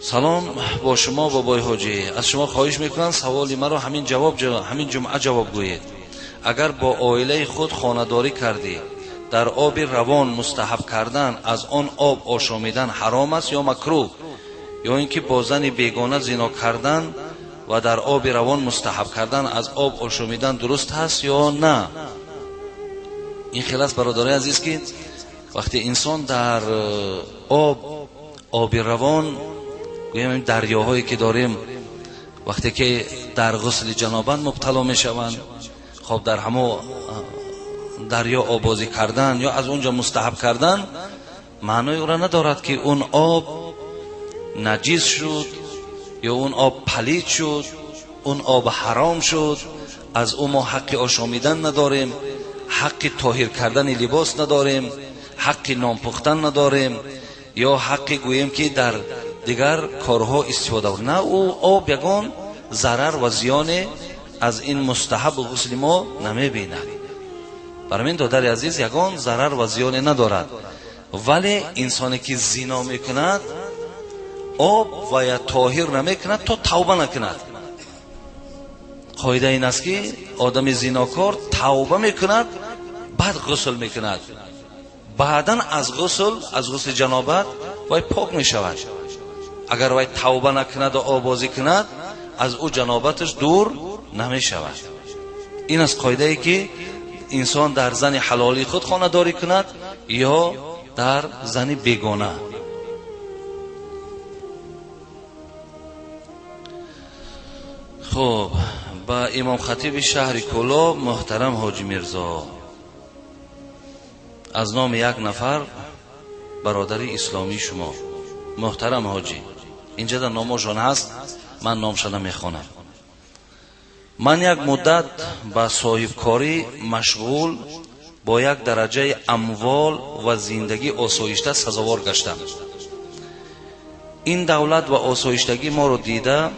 سلام با شما بابای حاجی. از شما خواهش میکنم سوالی مرا همین جمعه جواب گویید. اگر با عائله خود خانه‌داری کردی، در آب روان مستحب کردن از آن آب آشامیدن حرام است یا مکروه؟ یا اینکه با زن بیگانه زنا کردن و در آب روان مستحب کردن از آب آشامیدن درست هست یا نه؟ این خلاص برادرای عزیز که وقتی انسان در آب روان، گویم دریاهایی که داریم، وقتی که در غسل جنابت مبتلا می شوند، خب در همه دریا آبازی کردن یا از اونجا مستحب کردن معنی او را ندارد که اون آب نجیس شد یا اون آب پلید شد، اون آب حرام شد، از او ما حق آشامیدن نداریم، حق طاهر کردن لباس نداریم، حق نان پختن نداریم، یا حق گویم که در دیگر کارها استفاده. نه، او آب یگان ضرر و زیان از این مستحب غسل ما نمی بیند. برای این دادر عزیز یگان ضرر و زیان ندارد. ولی انسانی که زنا میکند آب و یا طاهر نمیکند تا توبه نکند. قاعده این است که آدم زناکار توبه میکند بعد غسل میکند، بعدا از غسل جنابت وای پاک میشود. اگر وای توبه نکند و آبازی کند از او جنابتش دور نمیشود. این از قاعده ای که انسان در زن حلالی خود خانه داری کند یا در زن بیگانه. خب با امام خطیب شهر کلاب محترم حاجی میرزا، از نام یک نفر برادری اسلامی شما محترم حاجی، اینجا در نامشان هست، من نامشان میخوانم. من یک مدت با صاحب کاری مشغول با یک درجه اموال و زندگی آسایشته سزاوار گشتم. این دولت و آسایشتگی ما رو دیده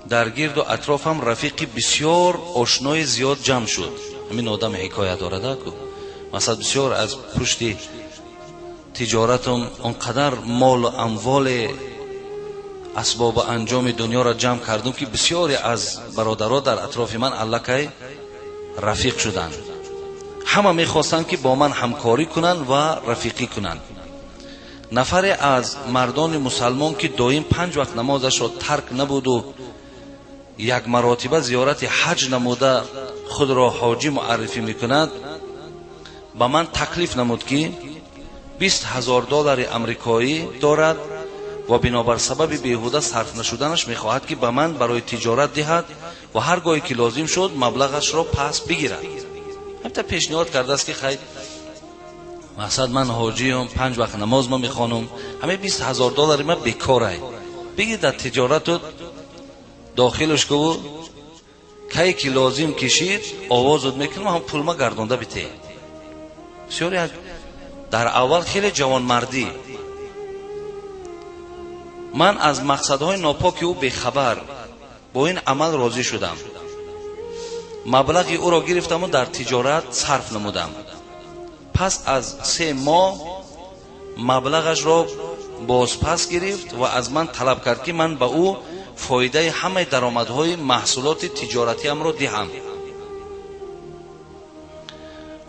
در گرد و اطرافم رفیقی بسیار آشنای زیاد جمع شد. همین آدم حکایت دارده که مثلا بسیار از پشت تجارتم اونقدر مال و اموال اسباب و انجام دنیا را جمع کردم که بسیاری از برادرها در اطراف من الکی رفیق شدند. همه میخواستند که با من همکاری کنند و رفیقی کنند. نفر از مردان مسلمان که دائم 5 وقت نمازش را ترک نبود و یک مراتبه زیارت حج نموده خود را حاجی معرفی میکند، با من تکلیف نمود که $20,000 امریکایی دارد و بنابر سبب بیهوده صرف نشدنش میخواهد که به من برای تجارت دهد و هرگاهی که لازم شد مبلغش را پس بگیرد. البته پیشنهاد کرده است که خیر مقصد من حاجیم، 5 وقت نماز ما میخوانم، همه $20,000 من بیکاره، بگی در تجارت داخلش کو کی که لازم کشید آوازت میکنم هم پول ما گردانده بیته. بسیاری در اول خیلی جوان مردی، من از مقصدهای ناپاک او بیخبر با این عمل راضی شدم. مبلغی او را گرفتم و در تجارت صرف نمودم. پس از 3 ماه مبلغش را بازپس گرفت و از من طلب کرد که من به او فایده همه درآمدهای محصولات تجارتی ام را دهم.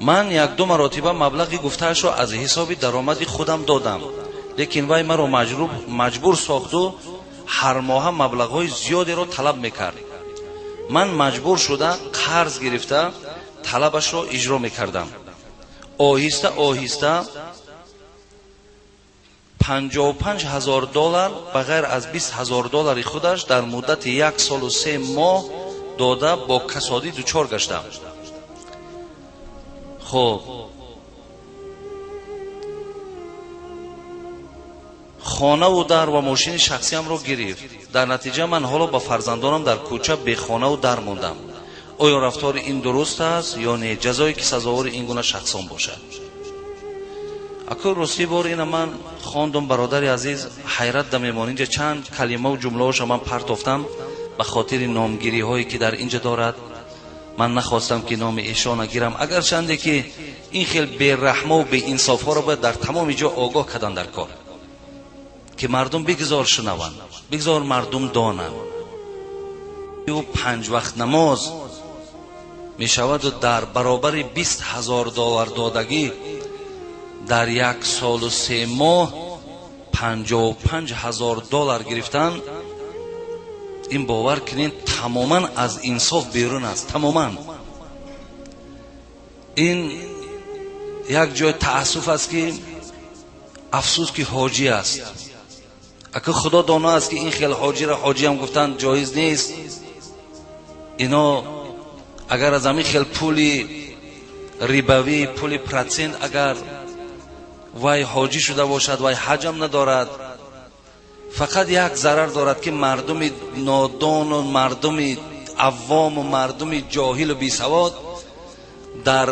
من 1-2 مرتبه مبلغی گفته‌اش را از حساب درآمد خودم دادم، لیکن وی مرا مجبور ساخت و هر ماه مبلغ‌های زیادی را طلب میکرد. من مجبور شده قرض گرفته طلبش را اجرا میکردم. آهسته آهسته $55,000 بغیر از $20,000 خودش در مدت 1 سال و 3 ماه داده با کسادی دچار گشتم. خب خانه و در و ماشین شخصی هم را گرفت. در نتیجه من حالا با فرزندانم در کوچه بی خانه و در موندم. آیا رفتار این درست است یا نه؟ جزایی که سزاوار این گونه شخصان باشد. اکو راستی بار این من خواندم برادر عزیز، حیرت دمیمان اینجا چند کلمه و جمله هاش من پرتافتم به خاطر نامگیری هایی که در اینجا دارد. من نخواستم که نام ایشان گیرم، اگر چنده که این خیل بی‌رحمه و بی انصاف ها را باید در تمام جا آگاه کردن در کار، که مردم بگذار شنوند، بگذار مردم دانند. و 5 وقت نماز می شود و در برابر 20,000 دلار دادگی در 1 سال و 3 ماه 55,000 دلار گرفتن. این باور کنین تماما از انصاف بیرون است. تماما این یک جای تأسف است که افسوس که حاجی است. اگه خدا دانا است که این خیلی حاجی را حاجی هم گفتن جایز نیست، اینا اگر از همین خیلی پولی ریبوی، پولی پرسنت اگر وای حاجی شده باشد، وای حج هم ندارد، فقط یک ضرر دارد که مردم نادان و مردم عوام و مردم جاهل و بی سواد در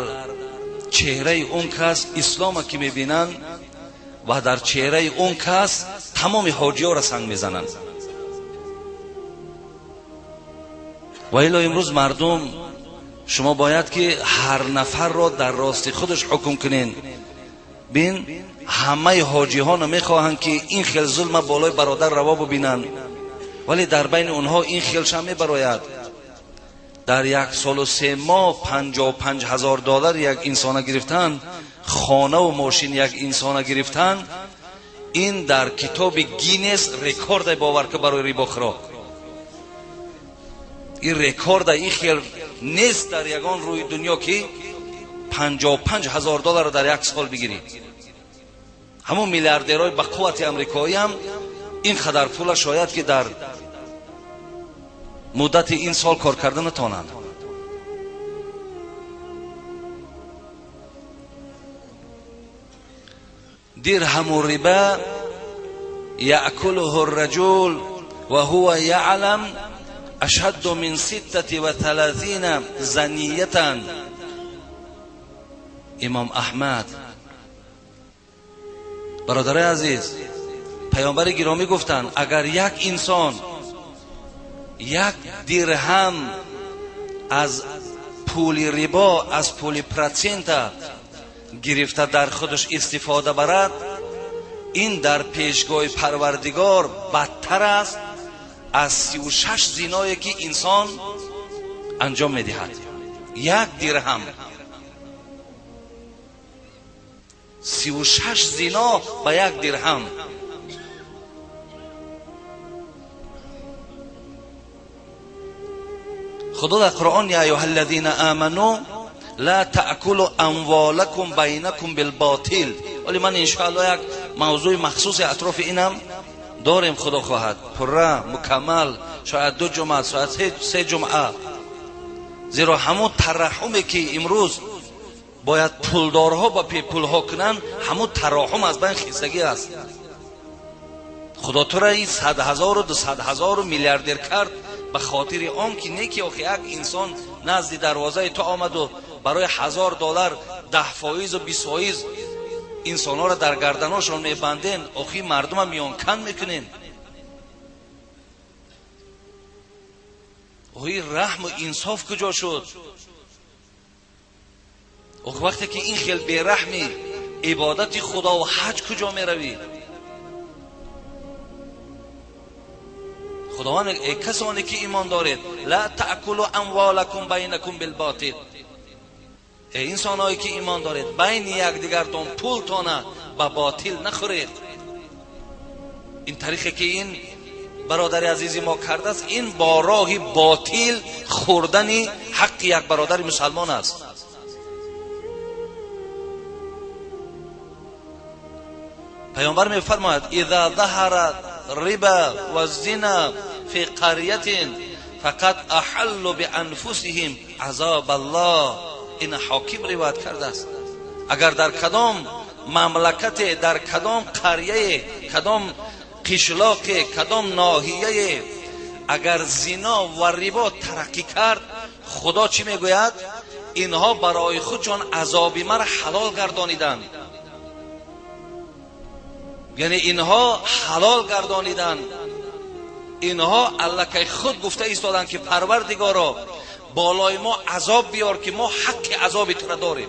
چهره اون کس اسلام که میبینند و در چهره اون کس تمام حاجی ها را سنگ میزنند. و الا امروز مردم، شما باید که هر نفر را در راست خودش حکم کنین. بین همه حاجی ها نمیخواهند که این خیل ظلم بالای برادر روا ببینند، ولی در بین اونها این خیلش هم میبراید. در 1 سال و 3 ماه 55,000 دلار یک انسان گرفتن، خانه و ماشین یک انسان گرفتن. این در کتاب گینس رکورد باور که برای ریباخرا این رکورد این خیل نیست در یگان روی دنیا که 55,000 دلار در 1 سال بگیری. همون میلیاردرهای با قوت امریکایی هم این قدر پول شاید که در مدت این سال کار کردن نتوانند. درهم الربا یأکله الرجل و هو یعلم اشهد من 36 زنیه. امام احمد برادر عزیز، پیامبر گرامی گفتند اگر یک انسان 1 درهم از پول ربا، از پول پرسنت گرفته در خودش استفاده برد، این در پیشگاه پروردگار بدتر است از 36 زینایی که انسان انجام میدهد. 1 درهم 36 زینا با 1 درهم. خدا در قرآن یا ایها الذین آمنوا لا تأکلوا اموالکم بینکم بالباطل، ولی من انشاءالله یک موضوع مخصوص اطراف اینم داریم، خدا خواهد پره مکمل، شاید 2 جمعه، شاید 3 جمعه. زیرا همون ترحمی که امروز باید پولدارها با پی پولها کنن، همون تراحم از بین خیستگی است. خدا تو را این 100,000 و 200,000 میلیاردر کرد به خاطر آن که نیکی آخه یک انسان نزد دروازه تو آمد و برای 1000 دلار 10% و 20% انسان ها را در گردناشون میبندین، آخه مردم هم میانکن میکنین. آخه رحم و انصاف کجا شد؟ آخه وقتی که این خیل بیرحمی، عبادت خدا و حج کجا می روی؟ خداوند کسانی که ایمان دارید لا تأکلوا اموالکم بینکم بالباطل، ای انسانایی که ایمان دارید بین یکدیگرتان پولتان با باطل نخورید. این طریقی که این برادر عزیزی ما کرده است، این با راه باطل خوردن حق یک برادر مسلمان است. پیامبر میفرماید اذا ظهر الربا والزنا في قرية فقد احلوا بانفسهم عذاب الله. این حاکم روایت کرده است. اگر در کدام مملکت، در کدام قریه، کدام قشلاق، کدام ناحیه اگر زنا و ربا ترقی کرد، خدا چی میگوید؟ اینها برای خودشان عذاب مرا حلال گردانیدند. یعنی اینها حلال گردانیدن، اینها الکی خود گفته ایستادن که پروردگارا بالای ما عذاب بیار که ما حق عذاب تو را داریم.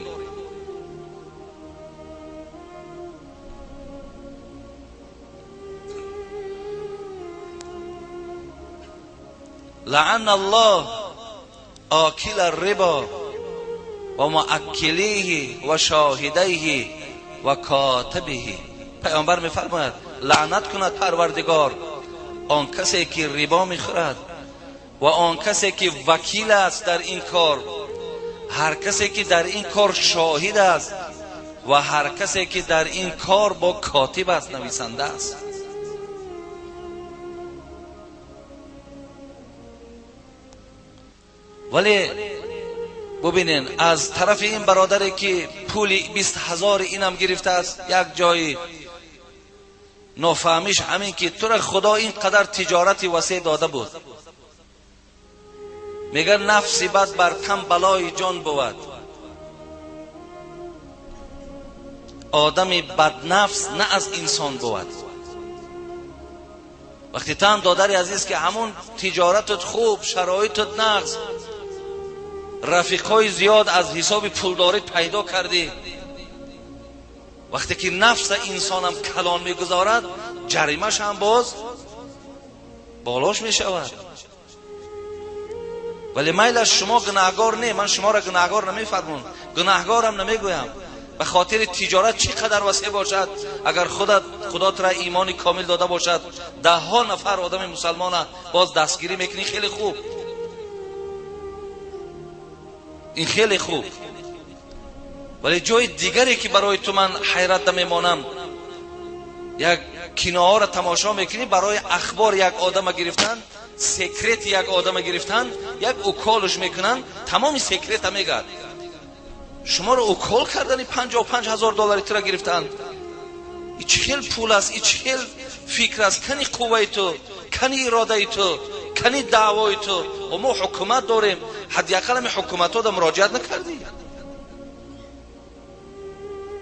لعن الله آکل الربا و مؤکلیه و شاهدیه و کاتبه. پیامبر میفرماید لعنت کند پروردگار آن کسی که ربا میخورد و آن کسی که وکیل است در این کار، هر کسی که در این کار شاهد است و هر کسی که در این کار با کاتب است، نویسنده است. ولی ببینین از طرف این برادری که پولی 20,000 اینم گرفته است، یک جایی نفهمیش همین که تو را خدا اینقدر تجارت وسیع داده بود، میگه نفسی بد بر تن بلای جان بود. آدمی بد نفس نه از انسان بود. وقتی تن دادری عزیز که همون تجارتت خوب، شرایطت نقص، رفیقای زیاد از حساب پولداریت پیدا کردی، وقتی که نفس انسانم کلان میگذارد جریمش هم باز بالاش میشود. ولی میل شما گناهگار نه، من شما را گناهگار نمیفرمون، گناهگارم نمیگویم. به خاطر تجارت چقدر وسیع باشد، اگر خدا تو را ایمان کامل داده باشد 10 نفر آدم مسلمان باز دستگیری میکنی، خیلی خوب، این خیلی خوب. ولی جای دیگری که برای تو من حیرت نمیمانم، یک کینه‌ها را تماشا میکنی، برای اخبار یک آدم گرفتن، سیکرت یک آدم گرفتن، یک اوکالش میکنن، تمام سیکرت هم میگه شما رو اوکال کردن، 55,000 دلار تو گرفتن. این چه پول است، این چه فکر است، کنی قوه تو، کنی اراده تو، کنی دعوای تو. و ما حکومت داریم، حداقل هم حکومت ها مراجعت نکردی؟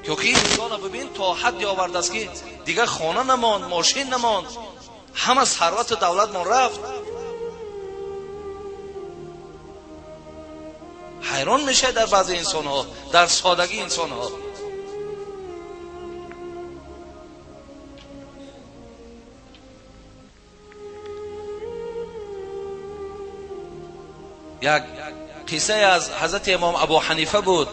که انسان ببین تا حدی آورده است که دیگر خانه نماند، ماشین نماند، همه ثروت دولت ما رفت. حیران میشه در بعض انسان ها، در سادگی انسان ها. یک قصه از حضرت امام ابو حنیفه بود.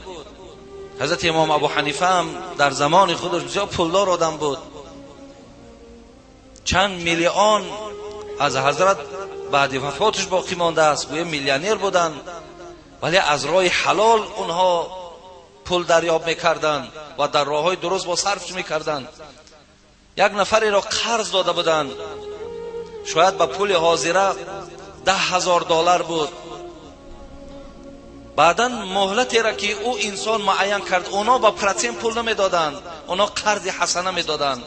حضرت امام ابو حنیفه هم در زمان خودش بسیار پولدار آدم بود، چند میلیون از حضرت بعد وفاتش باقی مانده است، گویا میلیونر بودن، ولی از راه حلال اونها پول دریاب میکردن و در راههای درست با صرف میکردن. یک نفری را قرض داده بودن، شاید به پول حاضره 10,000 دلار بود. بعدن مهلتی را که او انسان معین کرد، اونا با پرسنت پول نمیدادن، اونا قرض حسنه میدادن.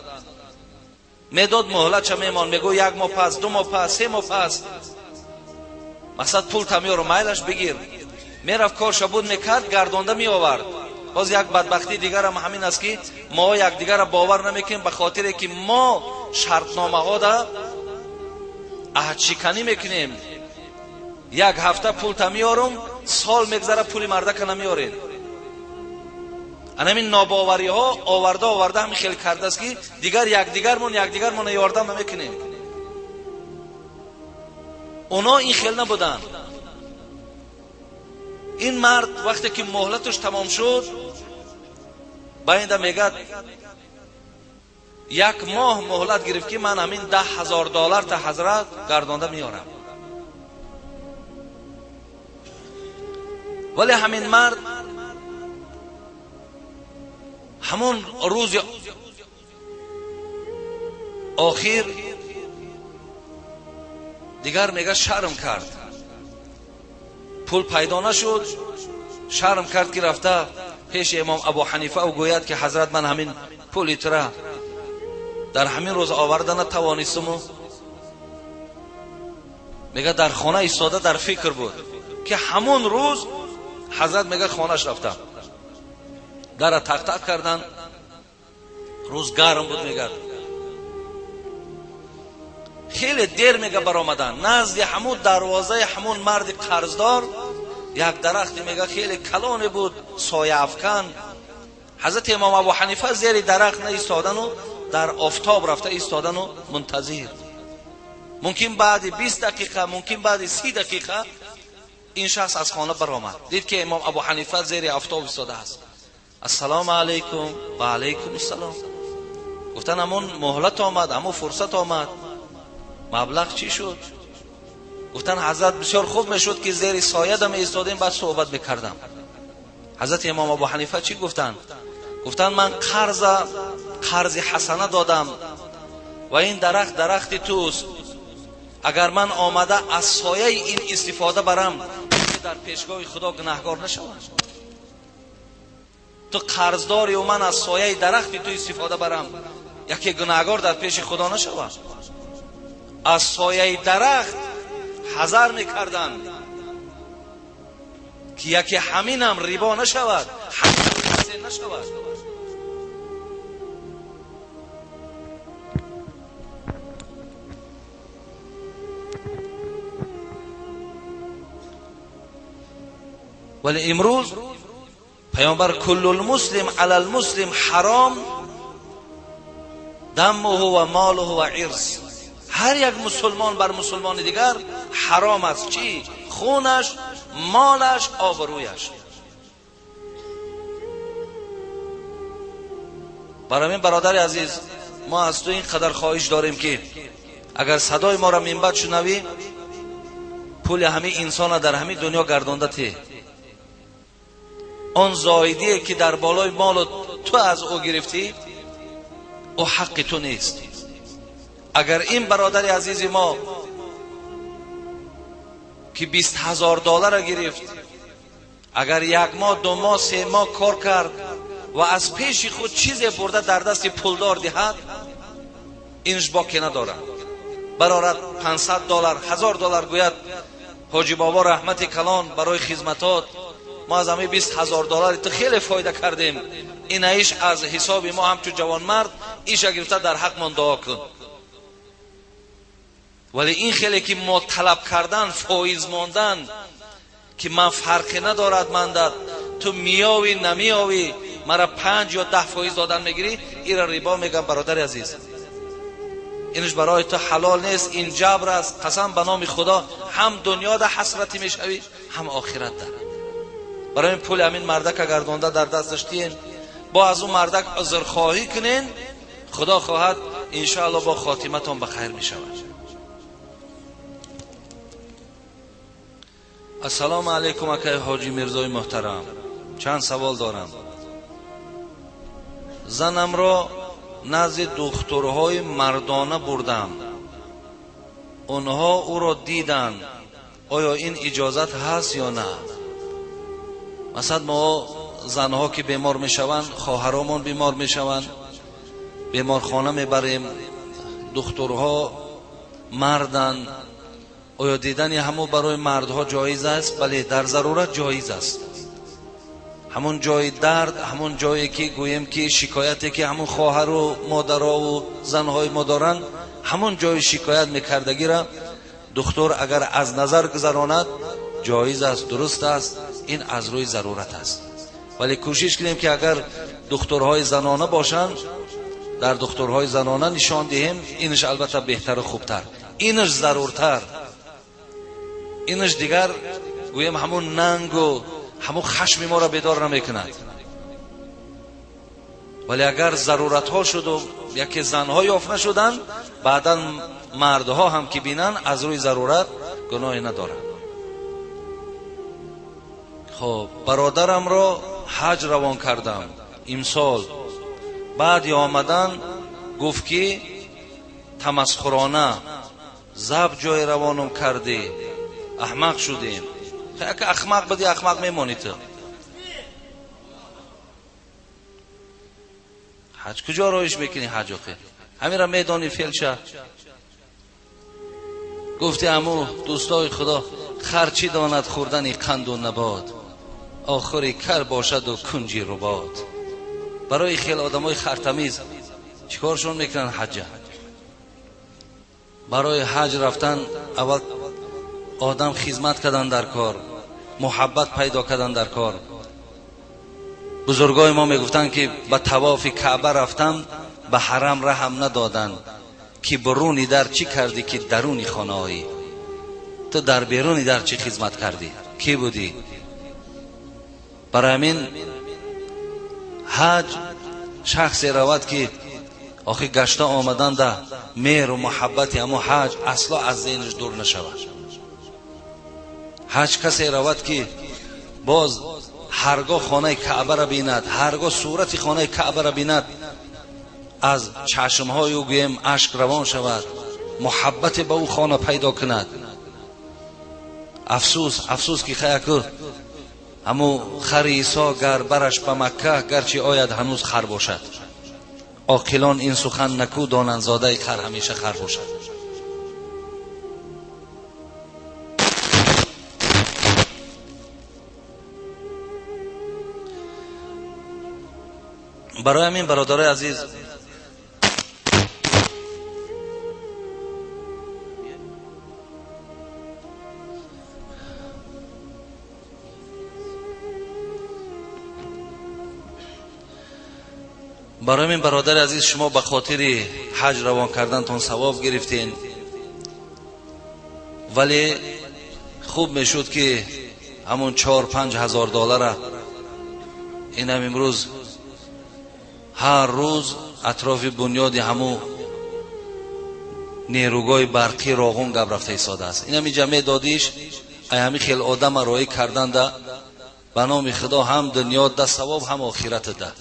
میداد مهلت چه میمان، میگو 1 ماه پس، 2 ماه پس، 3 ماه پس، مقصد پول تمیار و میلش بگیر. میرفت کارش بود میکرد، گردانده می آورد. باز یک بدبختی دیگر هم همین است که ما یک دیگر را باور نمیکنیم، به خاطر که ما شرطنامه ها دا عهد شکنی میکنیم. 1 هفته پول تمیارم، سال میگذره پولی مرده نمیارین. همین ناباوری ها آورده همین خیلی کرده است که دیگر یکدیگرمون یاردم نمیکنیم. اونا این خیلی نبودن. این مرد وقتی که مهلتش تمام شد، باینده میگه 1 ماه مهلت گرفت که من همین 10,000 دلار تا حضرت گردانده میارم. ولی همین مرد همون روز آخر دیگر میگه شرم کرد، پول پیدا نشد، شرم کرد که رفته پیش امام ابو حنیفه و گوید که حضرت من همین پولی ترا در همین روز آوردن نتوانستم. میگه در خانه ایستاده در فکر بود که همون روز حضرت میگه خانهش رفتم، در تق تق کردن، روز گرم بود. میگه خیلی دیر میگه برآمدن نزد همون دروازه همون مرد قرضدار. یک درختی میگه خیلی کلان بود، سایه افکن. حضرت امام ابو حنیفه زیر درخت ایستادن و در آفتاب رفته ایستادن و منتظر. ممکن بعد 20 دقیقه، ممکن بعد 30 دقیقه این شخص از خانه برآمد، دید که امام ابو حنیفه زیر آفتاب ایستاده است. السلام علیکم. و علیکم السلام. گفتن همون مهلت آمد، همون فرصت آمد، مبلغ چی شد؟ گفتن حضرت بسیار خوب میشد که زیر سایه دم ایستادیم بعد صحبت میکردم. حضرت امام ابو حنیفه چی گفتن؟ گفتن من قرض حسنه دادم و این درخت توست. اگر من آمده از سایه این استفاده برم که در پیشگاه خدا گناهکار نشوم. تو قرضداری و من از سایه درخت تو استفاده برم یکی گناهکار در پیش خدا نشوم. از سایه درخت حذر میکردن که یکی همینم ربا نشود، همین نشود. ولی امروز پیامبر کل المسلم علی المسلم حرام دمه و ماله و عرض. هر یک مسلمان بر مسلمان دیگر حرام است. چی؟ خونش، مالش، آبرویش. برای این برادر عزیز، ما از تو این قدر خواهش داریم که اگر صدای ما را من بعد شنوی، پول همه انسان در همه دنیا گردانده تی. آن زایدی که در بالای مال تو از او گرفتی او حق تو نیست. اگر این برادر عزیز ما که 20,000 دلار را گرفت، اگر 1 ماه 2 ماه 3 ماه کار کرد و از پیش خود چیزی برده در دست پولدار دهد، اینش باکی نداره. برارد 500 دلار 1000 دلار گوید حاجی بابا رحمت کلان برای خدمتات ما از همه 20,000 دلار تو خیلی فایده کردیم، این ایش از حساب ما همچون جوان مرد ایش گرفته در حق من دعا کن. ولی این خیلی که ما طلب کردن، فایز ماندن که من فرقی ندارد مندد، تو میاوی نمیاوی مرا 5 یا 10 فایز دادن میگیری، این را ربا میگم برادر عزیز. اینش برای تو حلال نیست، این جبر است. قسم به نام خدا هم دنیا ده حسرتی میشوی هم آخرت ده. برای این پول همین مردک گردانده در دست داشتین، با از اون مردک عذرخواهی کنین، خدا خواهد انشاءالله با خاتمتون بخیر میشود. السلام علیکم اکای حاجی میرزای محترم، چند سوال دارم. زنم را نزد دکترهای مردانه بردم، اونها او را دیدن، آیا این اجازت هست یا نه؟ مثلا ما زنها که بیمار میشوند، خواهرامون بیمار میشوند، بیمارخانه میبریم، دکترها مردن، آیا دیدن همو برای مردها جایز است؟ بله، در ضرورت جایز است. همون جای درد، همون جایی که گویم که شکایتی که همون خواهر و مادرها و زنهای ما دارن، همون جای شکایت میکردگی را دکتر اگر از نظر گذراند جایز است، درست است. این از روی ضرورت است. ولی کوشش کنیم که اگر دکترهای زنانه باشند، در دکترهای زنانه نشان دهیم. اینش البته بهتر و خوبتر، اینش ضرورتر، اینش دیگر گویم همون ننگ و همون خشم ما را بیدار نمیکند. ولی اگر ضرورت ها شد و یکی زنها یافت نشدن، بعدا مردها هم که بینن، از روی ضرورت گناهی ندارن. خب برادرم را حج روان کردم امسال، بعد آمدن گفت که تمسخرانه زب جای روانم کردی، احمق شدیم. خیلی که احمق بدی احمق میمانی تو. حج کجا رایش میکنی؟ حج آخه همین را میدانی فیلشه. گفتی امو دوستای خدا، خرچی داند خوردن قند و نبات، آخری کر باشد و کنجی ربات. برای خیلی آدمای خرتمیز چیکارشون میکنن؟ حج. برای حج رفتن اول آدم خدمت کردن در کار، محبت پیدا کردن در کار. بزرگای ما میگفتن که به طواف کعبه رفتم به حرم رحم ندادن که برونی در چی کردی که درونی خانه هایی، تو در بیرونی در چی خدمت کردی، کی بودی؟ برای همین حج شخصی رود که آخی گشته آمدن ده مهر و محبت اما حج اصلا از ذهنش دور نشود. حج کسی رود که باز هرگاه خانه کعبه را بیند، هرگاه صورت خانه کعبه را بیند، از چشمهای او گویم اشک روان شود، محبت به او خانه پیدا کند. افسوس که خیلی همو خر عیسی گر برش به مکه گرچه آید هنوز خر باشد. عاقلان این سخن نکو دانند زاده خر همیشه خر باشد. برای همین برادرای عزیز برای من برادر عزیز شما به خاطر حج روان کردنتون ثواب گرفتین، ولی خوب میشد که همون 4-5 هزار دلار این هم امروز هر روز اطراف بنیاد همو نیروگاه برقی راغون گب رفته ایستاده است. این همی جمعه دادیش همی خیلی آدم رایی کردن ده به نام خدا هم دنیا ده ثواب هم آخرت ده.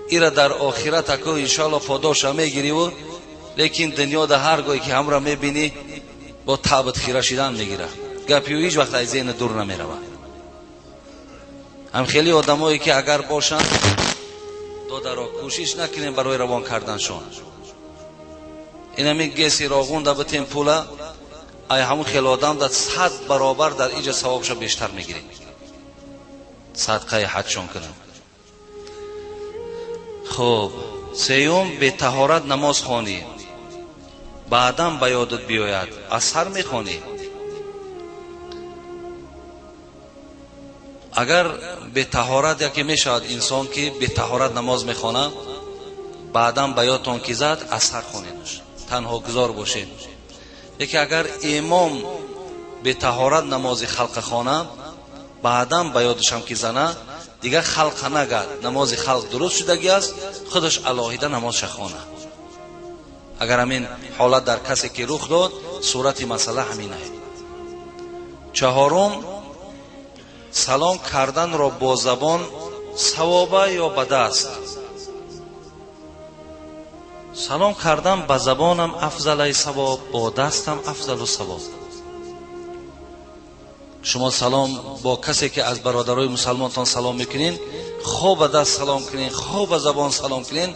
ایره در آخرت اکو انشاءالله پاداش هم میگیری و لیکن دنیا ده هر گاهی که هم را میبینی با تعبت خیره شدن میگیره، گپی و هیچ وقت از ذهن دور نمیره. هم خیلی آدمایی که اگر باشن داده را کوشش نکنیم برای روان کردنشون. این همی گیسی راغون ده بتیم پوله ای همون خیلی آدم ده 100 برابر در ایجا ثوابش بیشتر میگیریم. صدقه حجشون کنیم. خب سیوم به طهارت نماز خوانی، بعدم به یادت بیاید اثر میخوانی. اگر به طهارت یکی میشود انسان که به طهارت نماز میخوانه بعدم به یادتون که زد اثر خونینش تنها گذار باشین. یکی اگر امام به طهارت نماز خلق خانه بعدم به یادش هم که زنه دیگه خلق نگرد، نماز خلق درست شدگی است خودش علاهیده نماز شخانه. اگر همین حالت در کسی که رخ داد صورت مسئله همینه. چهارم سلام کردن را با زبان ثوابه یا بده است؟ سلام کردن با زبانم افضل ثواب، با دستم افضل ثواب. شما سلام با کسی که از برادرای مسلمانتان سلام میکنین، خوب به دست سلام کنین، خوب به زبان سلام کنین،